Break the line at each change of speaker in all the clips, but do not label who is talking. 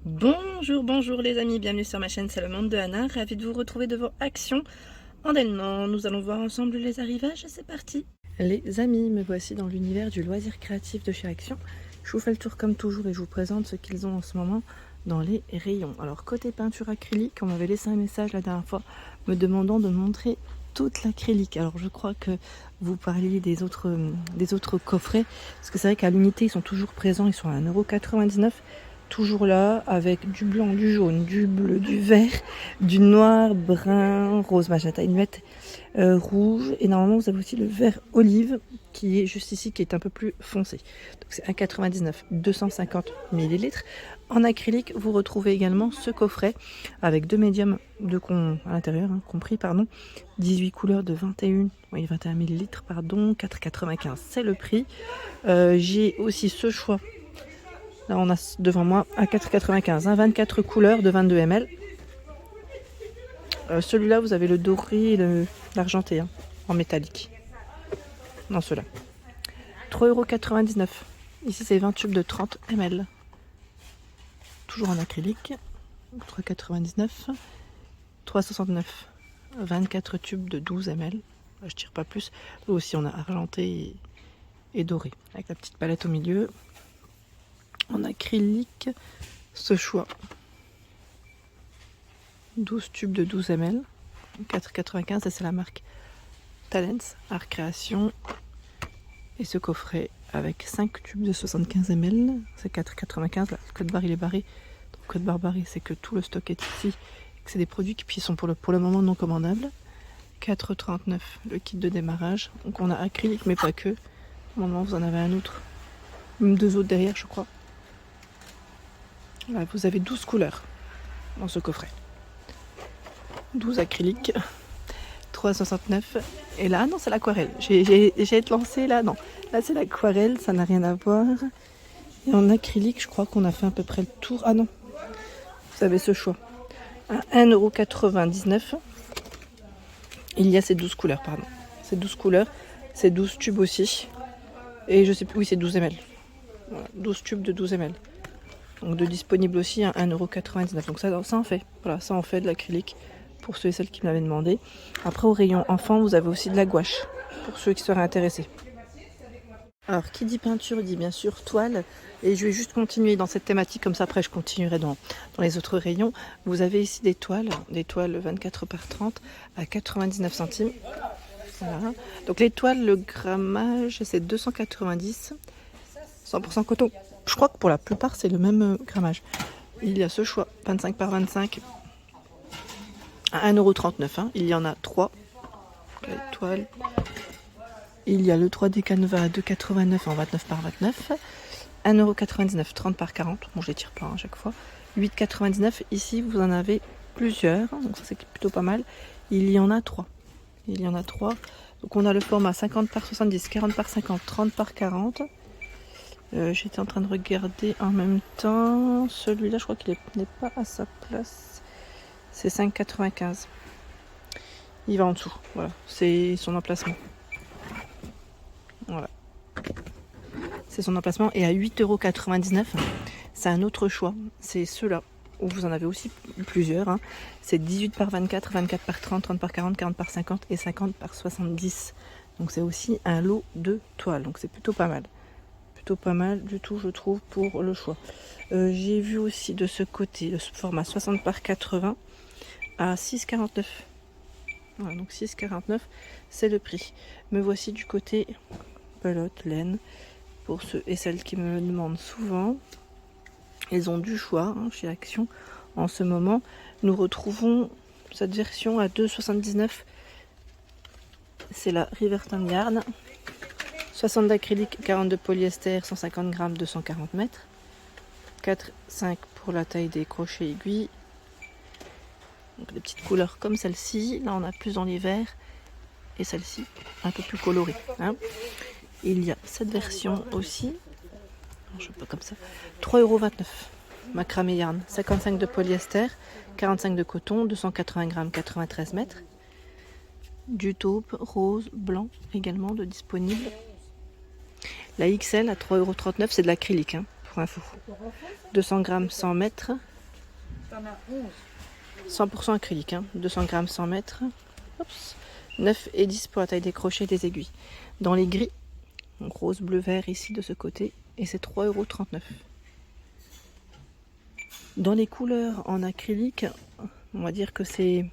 Bonjour, bonjour les amis, bienvenue sur ma chaîne, c'est le monde de Anna, ravi de vous retrouver devant Action en Delnan. Nous allons voir ensemble les arrivages, c'est parti. Les amis, me voici dans l'univers du loisir créatif de chez Action. Je vous fais le tour comme toujours et je vous présente ce qu'ils ont en ce moment dans les rayons. Alors côté peinture acrylique, on m'avait laissé un message la dernière fois me demandant de montrer toute l'acrylique. Alors je crois que vous parliez des autres coffrets, parce que c'est vrai qu'à l'unité ils sont toujours présents, ils sont à 1,99 €. Toujours là, avec du blanc, du jaune, du bleu, du vert, du noir, brun, rose, magenta, une nuette rouge. Et normalement, vous avez aussi le vert olive qui est juste ici, qui est un peu plus foncé. Donc c'est 1,99 €, 250 ml. En acrylique, vous retrouvez également ce coffret avec deux médiums à l'intérieur, compris, 18 couleurs de 21 ml, 4,95 €, c'est le prix. J'ai aussi ce choix. Là, on a devant moi à 4,95 €, 24 couleurs de 22 ml. Celui-là, vous avez le doré et l'argenté en métallique. Non, ceux-là. 3,99 €. Ici, c'est 20 tubes de 30 ml. Toujours en acrylique. 3,99 €. 3,69 €. 24 tubes de 12 ml. Je tire pas plus. Là aussi, on a argenté et doré. Avec la petite palette au milieu. En acrylique, ce choix. 12 tubes de 12 ml. 4,95 €. Ça, c'est la marque Talents Art Création. Et ce coffret avec 5 tubes de 75 ml. C'est 4,95 €. Le code barre, il est barré. Donc, code barre barré, c'est que tout le stock est ici. Que c'est des produits qui sont pour le moment non commandables. 4,39 € le kit de démarrage. Donc, on a acrylique, mais pas que. Normalement, vous en avez un autre. Même deux autres derrière, je crois. Là, vous avez 12 couleurs dans ce coffret. 12 acryliques. 3,69 €. Et là, non, c'est l'aquarelle. J'ai été lancée là, non. Là, c'est l'aquarelle, ça n'a rien à voir. Et en acrylique, je crois qu'on a fait à peu près le tour. Ah non, vous avez ce choix. À 1,99 €. Il y a ces 12 couleurs, pardon. Ces 12 couleurs, ces 12 tubes aussi. Et je sais plus, oui, c'est 12 ml. Voilà, 12 tubes de 12 ml. Donc de disponible aussi à 1,99 €. Donc ça en fait. Voilà, ça en fait de l'acrylique pour ceux et celles qui me l'avaient demandé. Après, au rayon enfant, vous avez aussi de la gouache pour ceux qui seraient intéressés. Alors, qui dit peinture dit bien sûr toile. Et je vais juste continuer dans cette thématique, comme ça après je continuerai dans les autres rayons. Vous avez ici des toiles 24 par 30 à 99 centimes. Voilà. Donc les toiles, le grammage, c'est 290, 100% coton. Je crois que pour la plupart, c'est le même grammage. Il y a ce choix, 25 par 25 à 1,39 €. Il y en a 3. Les toiles. Il y a le 3D Canva à 2,89 en 29 par 29. 1,99 €, 30 par 40. Bon, je les tire pas à chaque fois. 8,99 €. Ici, vous en avez plusieurs. Donc ça, c'est plutôt pas mal. Il y en a 3. Il y en a 3. Donc on a le format 50 par 70, 40 par 50, 30 par 40. J'étais en train de regarder en même temps. Celui-là, je crois qu'il n'est pas à sa place. C'est 5,95 €. Il va en dessous. Voilà, c'est son emplacement. Voilà. C'est son emplacement. Et à 8,99 €, c'est un autre choix. C'est ceux-là, où vous en avez aussi plusieurs. C'est 18 par 24, 24 par 30, 30 par 40, 40 par 50 et 50 par 70. Donc c'est aussi un lot de toiles. Donc c'est plutôt pas mal. Pas mal du tout, je trouve, pour le choix. J'ai vu aussi de ce côté le format 60 par 80 à 6,49 €. Voilà, donc 6,49 €, c'est le prix. Me voici du côté pelote, laine, pour ceux et celles qui me le demandent souvent. Ils ont du choix chez Action. En ce moment, nous retrouvons cette version à 2,79 €. C'est la Riverton Yarn. 60 d'acrylique, 40 de polyester, 150 grammes, 240 mètres. 4,5 pour la taille des crochets aiguilles. Donc des petites couleurs comme celle-ci. Là, on a plus dans les verts. Et celle-ci, un peu plus colorée. Il y a cette version aussi. Je sais pas comme ça. 3,29 €. Macramé yarn. 55 de polyester, 45 de coton, 280 grammes, 93 mètres. Du taupe, rose, blanc également de disponible. La XL à 3,39 €, c'est de l'acrylique, pour info. 200 grammes, 100 mètres.
t'en as 11.
100% acrylique, hein, 200 grammes 100 mètres. Oups. 9 et 10 pour la taille des crochets et des aiguilles. Dans les gris, donc rose, bleu, vert ici de ce côté, et c'est 3,39 €. Dans les couleurs en acrylique, on va dire que c'est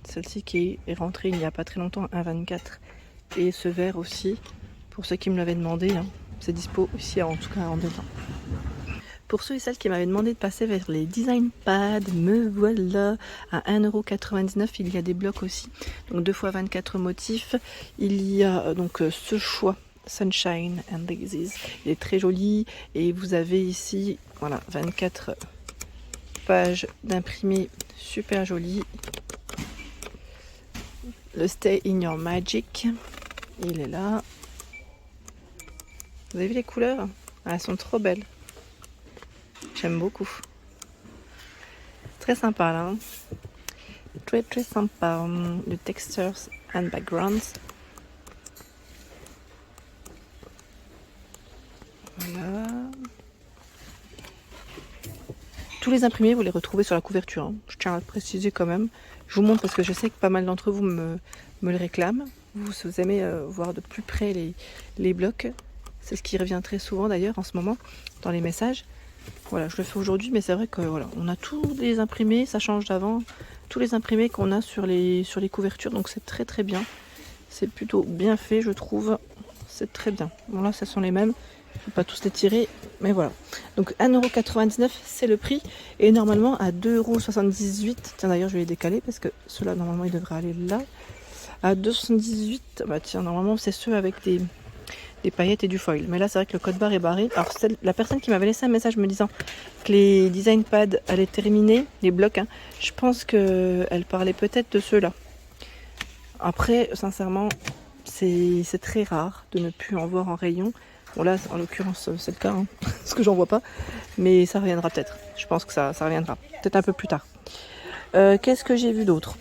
celle-ci qui est rentrée il n'y a pas très longtemps, 1,24 €. Et ce vert aussi, pour ceux qui me l'avaient demandé, hein, c'est dispo ici en tout cas en dedans. Pour ceux et celles qui m'avaient demandé de passer vers les design pads, me voilà à 1,99 €. Il y a des blocs aussi, donc 2 x 24 motifs. Il y a donc ce choix Sunshine and Daisies. Il est très joli et vous avez ici voilà 24 pages d'imprimé super joli. Le Stay in Your Magic, il est là. Vous avez vu les couleurs? Elles sont trop belles. J'aime beaucoup. Très sympa là. Hein, très très sympa. Le textures and backgrounds. Voilà. Tous les imprimés, vous les retrouvez sur la couverture. Hein. Je tiens à le préciser quand même. Je vous montre parce que je sais que pas mal d'entre vous me le réclament. Vous aimez voir de plus près les blocs. C'est ce qui revient très souvent d'ailleurs en ce moment dans les messages. Voilà, je le fais aujourd'hui, mais c'est vrai que voilà, on a tous les imprimés, ça change d'avant, tous les imprimés qu'on a sur les couvertures, donc c'est très très bien. C'est plutôt bien fait, je trouve. C'est très bien. Bon là, ce sont les mêmes. Je ne vais pas tous les tirer, mais voilà. Donc 1,99 €, c'est le prix. Et normalement à 2,78 €. Tiens d'ailleurs, je vais les décaler parce que ceux-là, normalement, ils devraient aller là. À 2,78 €, bah tiens, normalement, c'est ceux avec des paillettes et du foil. Mais là, c'est vrai que le code barre est barré. Alors, la personne qui m'avait laissé un message me disant que les design pads allaient terminer, les blocs, hein, je pense qu'elle parlait peut-être de ceux-là. Après, sincèrement, c'est très rare de ne plus en voir en rayon. Bon là, en l'occurrence, c'est le cas, hein, parce que j'en vois pas. Mais ça reviendra peut-être. Je pense que ça reviendra. Peut-être un peu plus tard. Qu'est-ce que j'ai vu d'autre?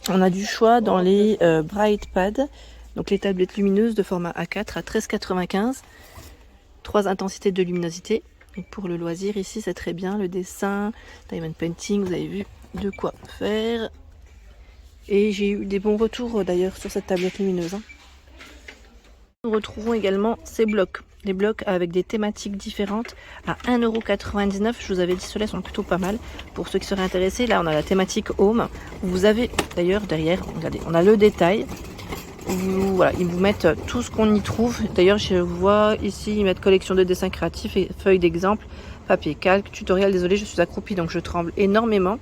On a du choix dans les Bright Pads. Donc les tablettes lumineuses de format A4 à 13,95 €. 3 intensités de luminosité. Donc pour le loisir ici, c'est très bien. Le dessin, diamond painting, vous avez vu de quoi faire. Et j'ai eu des bons retours d'ailleurs sur cette tablette lumineuse. Hein. Nous retrouvons également ces blocs. Les blocs avec des thématiques différentes à 1,99 €. Je vous avais dit, ceux-là sont plutôt pas mal. Pour ceux qui seraient intéressés, là on a la thématique home. Vous avez d'ailleurs derrière, regardez, on a le détail. Voilà, ils vous mettent tout ce qu'on y trouve. D'ailleurs, je vois ici, ils mettent collection de dessins créatifs et feuilles d'exemple, papier calque, tutoriel. Désolé, je suis accroupie donc je tremble énormément.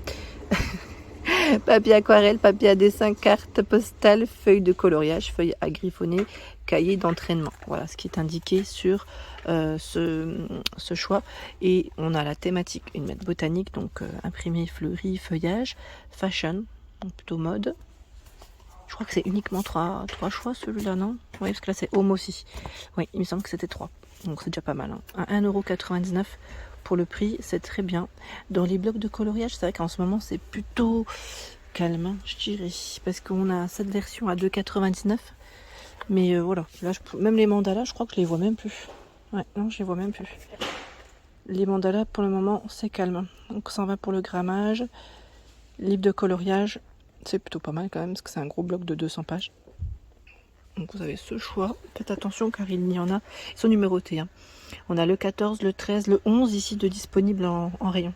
Papier aquarelle, papier à dessin, carte postale, feuilles de coloriage, feuilles à griffonner, cahier d'entraînement. Voilà ce qui est indiqué sur ce choix. Et on a la thématique, une mètre botanique, donc imprimé, fleuri, feuillage, fashion, donc plutôt mode. Je crois que c'est uniquement 3 choix celui-là, non? Oui, parce que là c'est home aussi. Oui, il me semble que c'était 3. Donc c'est déjà pas mal. Hein. À 1,99 € pour le prix, c'est très bien. Dans les blocs de coloriage, c'est vrai qu'en ce moment c'est plutôt calme, hein, je dirais. Parce qu'on a cette version à 2,99 €. Mais voilà, là, même les mandalas, je crois que je les vois même plus. Ouais, non, je les vois même plus. Les mandalas, pour le moment, c'est calme. Donc 120 pour le grammage. Livre de coloriage. C'est plutôt pas mal quand même parce que c'est un gros bloc de 200 pages. Donc vous avez ce choix. Faites attention car il y en a. Ils sont numérotés. Hein. On a le 14, le 13, le 11 ici de disponibles en rayon.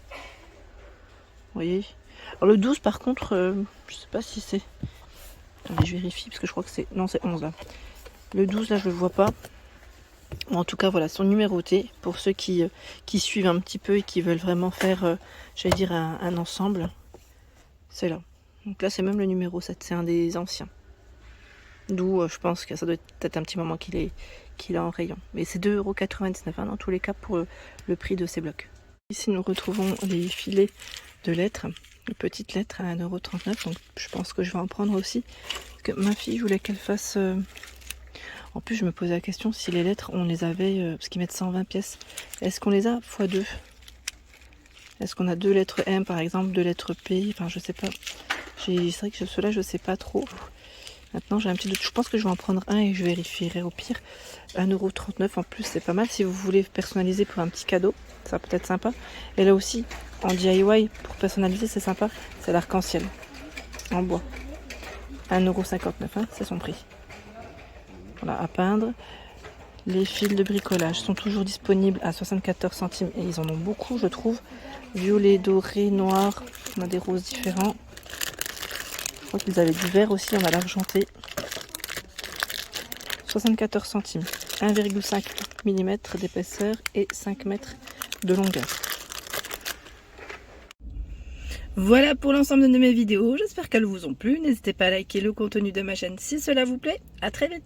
Vous voyez. Alors le 12 par contre, je sais pas si c'est... Attendez, je vérifie parce que je crois que c'est... Non, c'est 11 là. Le 12 là je le vois pas. En tout cas voilà, sont numérotés pour ceux qui suivent un petit peu et qui veulent vraiment faire, j'allais dire, un ensemble. C'est là. Donc là, c'est même le numéro 7. C'est un des anciens. D'où je pense que ça doit être peut-être un petit moment qu'il est en rayon. Mais c'est 2,99 € hein, dans tous les cas pour le prix de ces blocs. Ici, nous retrouvons les filets de lettres. Les petites lettres à 1,39 €. Donc je pense que je vais en prendre aussi. Parce que ma fille, je voulais qu'elle fasse... En plus, je me posais la question si les lettres, on les avait... parce qu'ils mettent 120 pièces. Est-ce qu'on les a x2 ? Est-ce qu'on a 2 lettres M par exemple, 2 lettres P? Enfin, je sais pas. C'est vrai que ceux-là, je sais pas trop. Maintenant j'ai un petit doute, je pense que je vais en prendre un et je vérifierai au pire. 1,39 € en plus, c'est pas mal si vous voulez personnaliser pour un petit cadeau, ça peut être sympa. Et là aussi, en DIY, pour personnaliser, c'est sympa, c'est l'arc-en-ciel en bois. 1,59 €, hein, c'est son prix. Voilà, à peindre. Les fils de bricolage sont toujours disponibles à 74 centimes et ils en ont beaucoup, je trouve. Violet, doré, noir, on a des roses différents. Je crois qu'ils avaient du vert aussi, on a l'argenté. 74 centimes, 1,5 mm d'épaisseur et 5 mètres de longueur. Voilà pour l'ensemble de mes vidéos, j'espère qu'elles vous ont plu. N'hésitez pas à liker le contenu de ma chaîne si cela vous plaît. À très vite.